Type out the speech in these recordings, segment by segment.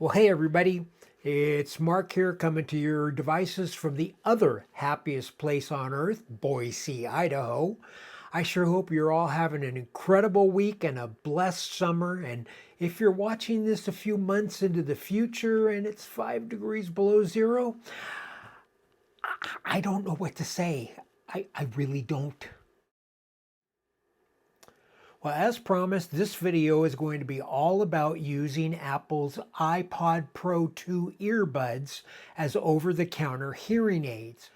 Well, hey everybody, it's Mark here coming to your devices from the other happiest place on earth, Boise, Idaho. I sure hope you're all having an incredible week and a blessed summer. And if you're watching this a few months into the future and it's 5 degrees below zero, I don't know what to say. I really don't. Well, as promised, this video is going to be all about using Apple's iPod Pro 2 earbuds as over-the-counter hearing aids.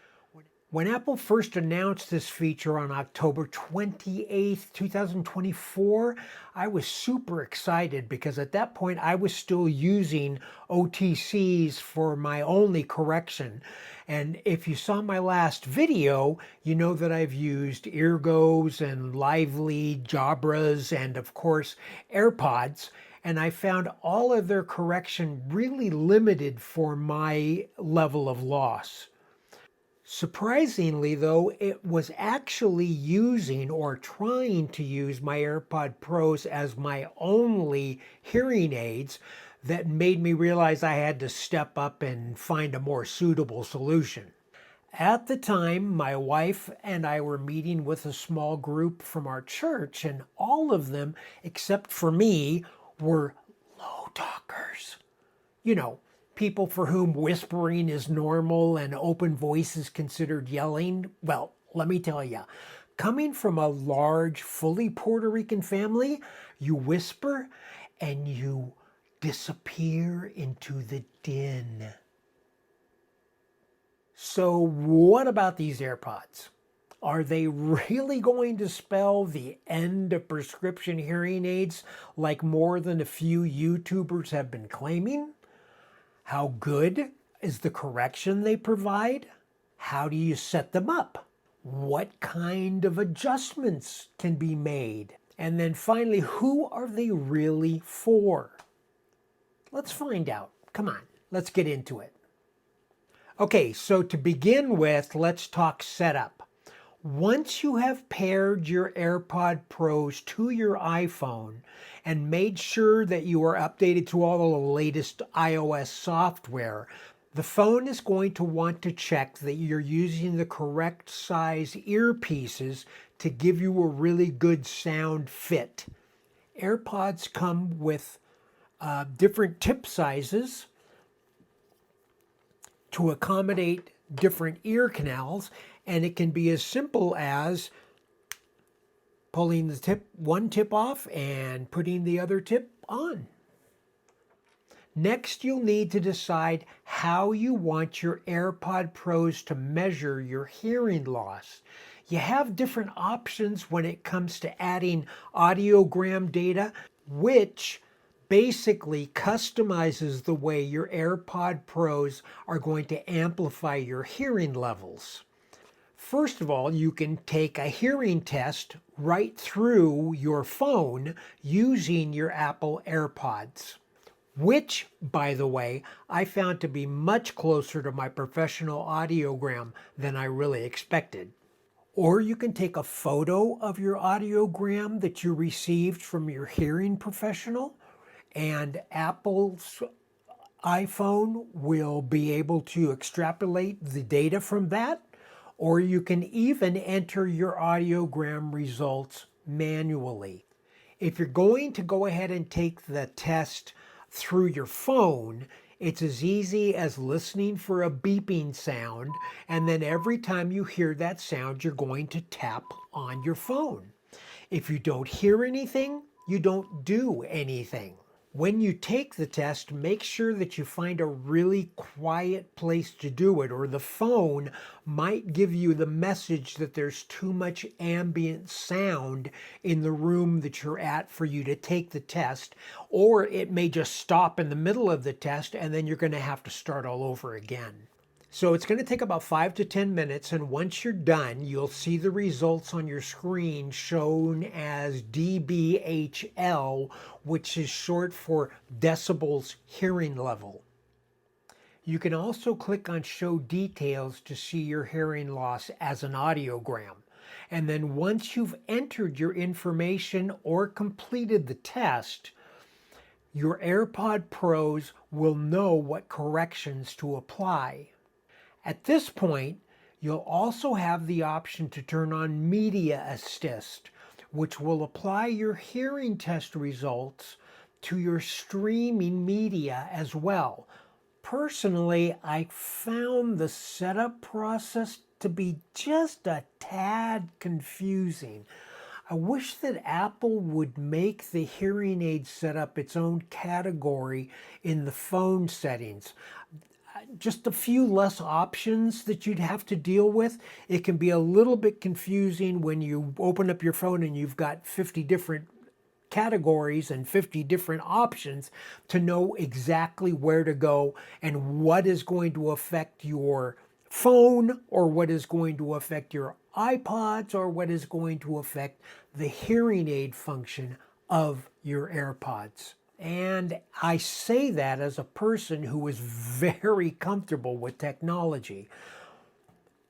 When Apple first announced this feature on October 28th, 2024, I was super excited because at that point I was still using OTCs for my only correction. And if you saw my last video, you know that I've used Eargos and Lively, Jabras, and of course Airpods. And I found all of their correction really limited for my level of loss. Surprisingly, though, it was actually using or trying to use my AirPod Pros as my only hearing aids that made me realize I had to step up and find a more suitable solution. At the time, my wife and I were meeting with a small group from our church, and all of them, except for me, were low talkers. You know, people for whom whispering is normal and open voice is considered yelling. Well, let me tell you, coming from a large, fully Puerto Rican family, you whisper and you disappear into the din. So what about these AirPods? Are they really going to spell the end of prescription hearing aids like more than a few YouTubers have been claiming? How good is the correction they provide? How do you set them up? What kind of adjustments can be made? And then finally, who are they really for? Let's find out. Come on, let's get into it. Okay, so to begin with, let's talk setup. Once you have paired your AirPod Pros to your iPhone and made sure that you are updated to all the latest iOS software, the phone is going to want to check that you're using the correct size earpieces to give you a really good sound fit. AirPods come with different tip sizes to accommodate different ear canals, and it can be as simple as pulling the one tip off and putting the other tip on. Next, you'll need to decide how you want your AirPod Pros to measure your hearing loss. You have different options when it comes to adding audiogram data, which basically customizes the way your AirPod Pros are going to amplify your hearing levels. First of all, you can take a hearing test right through your phone using your Apple AirPods, which, by the way, I found to be much closer to my professional audiogram than I really expected. Or you can take a photo of your audiogram that you received from your hearing professional, and Apple's iPhone will be able to extrapolate the data from that. Or you can even enter your audiogram results manually. If you're going to go ahead and take the test through your phone, it's as easy as listening for a beeping sound, and then every time you hear that sound, you're going to tap on your phone. If you don't hear anything, you don't do anything. When you take the test, make sure that you find a really quiet place to do it, or the phone might give you the message that there's too much ambient sound in the room that you're at for you to take the test, or it may just stop in the middle of the test and then you're going to have to start all over again. So it's going to take about 5 to 10 minutes, and once you're done, you'll see the results on your screen shown as dBHL, which is short for decibels hearing level. You can also click on Show Details to see your hearing loss as an audiogram. And then once you've entered your information or completed the test, your AirPod Pros will know what corrections to apply. At this point, you'll also have the option to turn on Media Assist, which will apply your hearing test results to your streaming media as well. Personally, I found the setup process to be just a tad confusing. I wish that Apple would make the hearing aid setup its own category in the phone settings. Just a few less options that you'd have to deal with. It can be a little bit confusing when you open up your phone and you've got 50 different categories and 50 different options to know exactly where to go and what is going to affect your phone or what is going to affect your iPods or what is going to affect the hearing aid function of your AirPods. And I say that as a person who is very comfortable with technology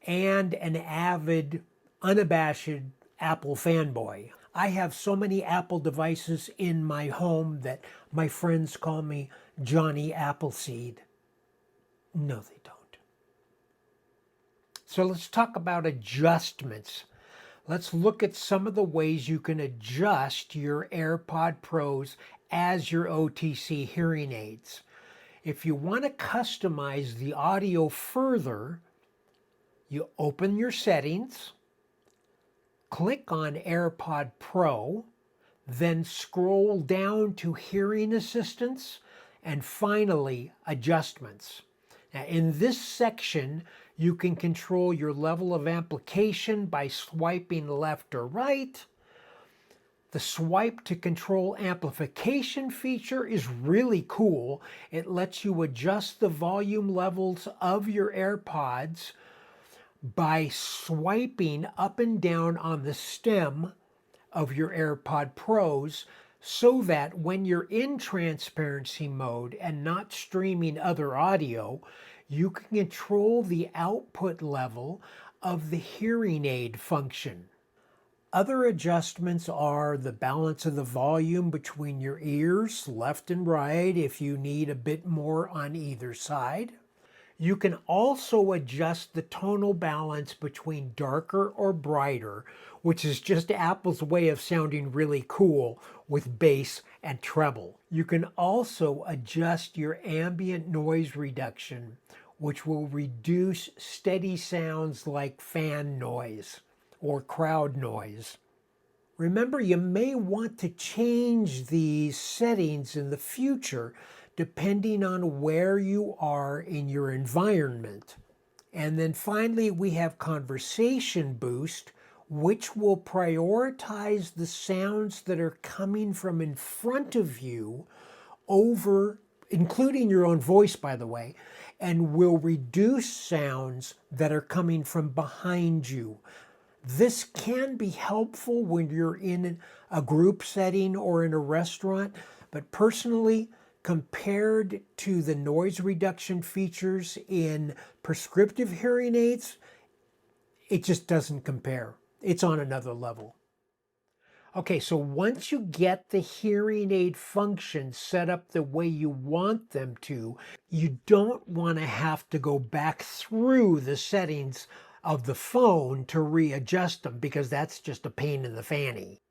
and an avid, unabashed Apple fanboy. I have so many Apple devices in my home that my friends call me Johnny Appleseed. No, they don't. So let's talk about adjustments. Let's look at some of the ways you can adjust your AirPod Pros as your OTC hearing aids. If you want to customize the audio further, you open your settings, click on AirPod Pro, then scroll down to Hearing Assistance, and finally Adjustments. Now, in this section, you can control your level of amplification by swiping left or right. The swipe to control amplification feature is really cool. It lets you adjust the volume levels of your AirPods by swiping up and down on the stem of your AirPod Pros so that when you're in transparency mode and not streaming other audio, you can control the output level of the hearing aid function. Other adjustments are the balance of the volume between your ears, left and right, if you need a bit more on either side. You can also adjust the tonal balance between darker or brighter, which is just Apple's way of sounding really cool with bass and treble. You can also adjust your ambient noise reduction, which will reduce steady sounds like fan noise or crowd noise. Remember, you may want to change these settings in the future depending on where you are in your environment. And then finally, we have Conversation Boost, which will prioritize the sounds that are coming from in front of you over, including your own voice, by the way, and will reduce sounds that are coming from behind you. This can be helpful when you're in a group setting or in a restaurant, but personally, compared to the noise reduction features in prescriptive hearing aids, it just doesn't compare. It's on another level. Okay, so once you get the hearing aid functions set up the way you want them to, you don't want to have to go back through the settings of the phone to readjust them because that's just a pain in the fanny.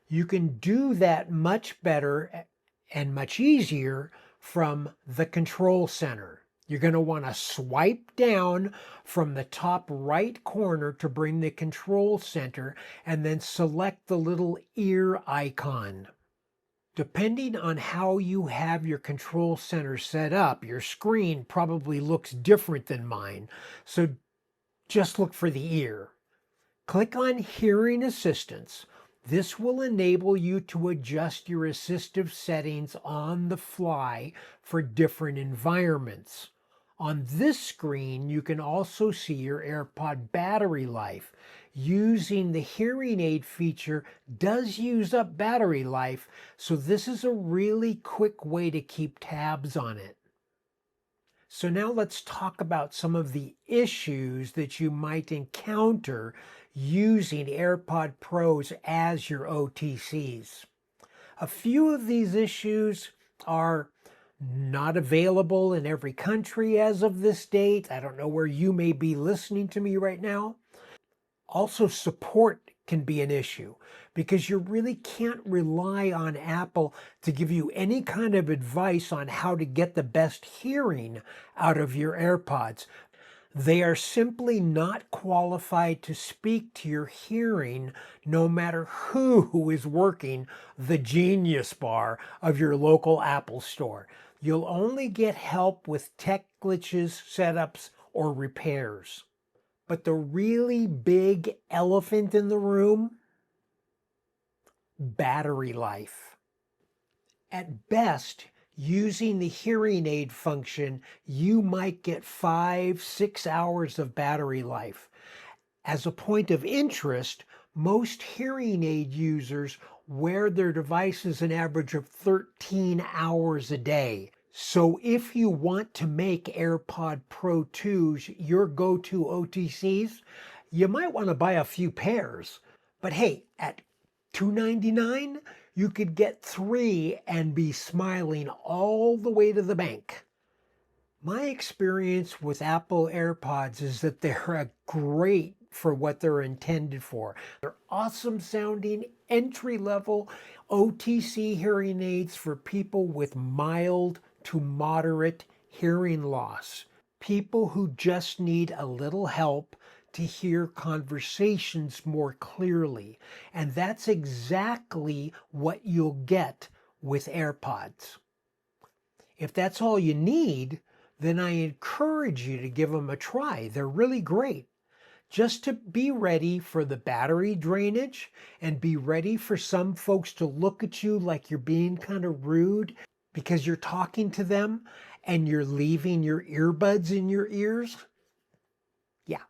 You can do that much better and much easier from the control center. You're going to want to swipe down from the top right corner to bring the control center and then select the little ear icon. Depending on how you have your control center set up, your screen probably looks different than mine. So just look for the ear. Click on Hearing Assistance. This will enable you to adjust your assistive settings on the fly for different environments. On this screen, you can also see your AirPod battery life. Using the hearing aid feature does use up battery life, so this is a really quick way to keep tabs on it. So now let's talk about some of the issues that you might encounter using AirPod Pros as your OTCs. A few of these issues are not available in every country as of this date. I don't know where you may be listening to me right now. Also, support can be an issue because you really can't rely on Apple to give you any kind of advice on how to get the best hearing out of your AirPods. They are simply not qualified to speak to your hearing, no matter who is working the Genius Bar of your local Apple store. You'll only get help with tech glitches, setups, or repairs. But the really big elephant in the room, battery life. At best, using the hearing aid function, you might get 5, 6 hours of battery life. As a point of interest, most hearing aid users wear their devices an average of 13 hours a day. So if you want to make AirPod Pro 2s your go-to OTCs, you might want to buy a few pairs. But hey, at $299, you could get 3 and be smiling all the way to the bank. My experience with Apple AirPods is that they're great for what they're intended for. They're awesome sounding, entry level OTC hearing aids for people with mild to moderate hearing loss. People who just need a little help to hear conversations more clearly. And that's exactly what you'll get with AirPods. If that's all you need, then I encourage you to give them a try. They're really great. Just to be ready for the battery drainage and be ready for some folks to look at you like you're being kind of rude because you're talking to them and you're leaving your earbuds in your ears. Yeah.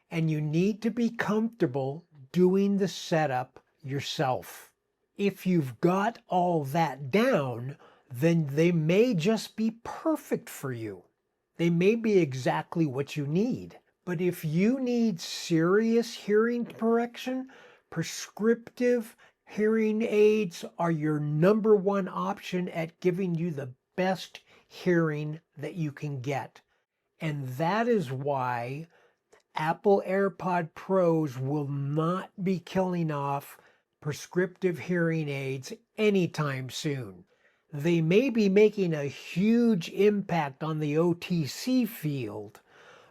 And you need to be comfortable doing the setup yourself. If you've got all that down, then they may just be perfect for you. They may be exactly what you need. But if you need serious hearing correction, prescriptive hearing aids are your number one option at giving you the best hearing that you can get. And that is why Apple AirPod Pros will not be killing off prescriptive hearing aids anytime soon. They may be making a huge impact on the OTC field,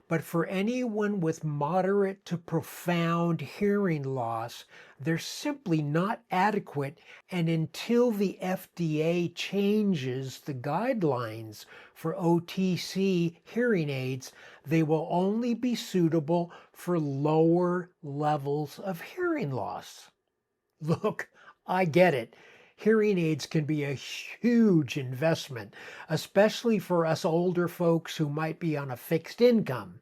but for anyone with moderate to profound hearing loss, they're simply not adequate. And until the FDA changes the guidelines for OTC hearing aids, they will only be suitable for lower levels of hearing loss. Look, I get it. Hearing aids can be a huge investment, especially for us older folks who might be on a fixed income.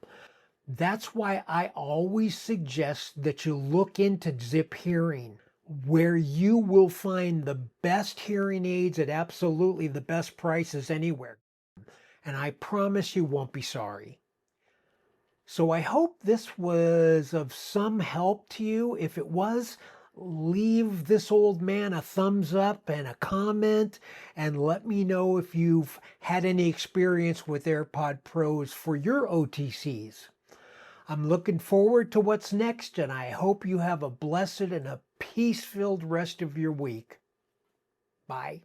That's why I always suggest that you look into Zip Hearing, where you will find the best hearing aids at absolutely the best prices anywhere. And I promise you won't be sorry. So I hope this was of some help to you. If it was, leave this old man a thumbs up and a comment and let me know if you've had any experience with AirPod Pros for your OTCs. I'm looking forward to what's next, and I hope you have a blessed and a peace-filled rest of your week. Bye.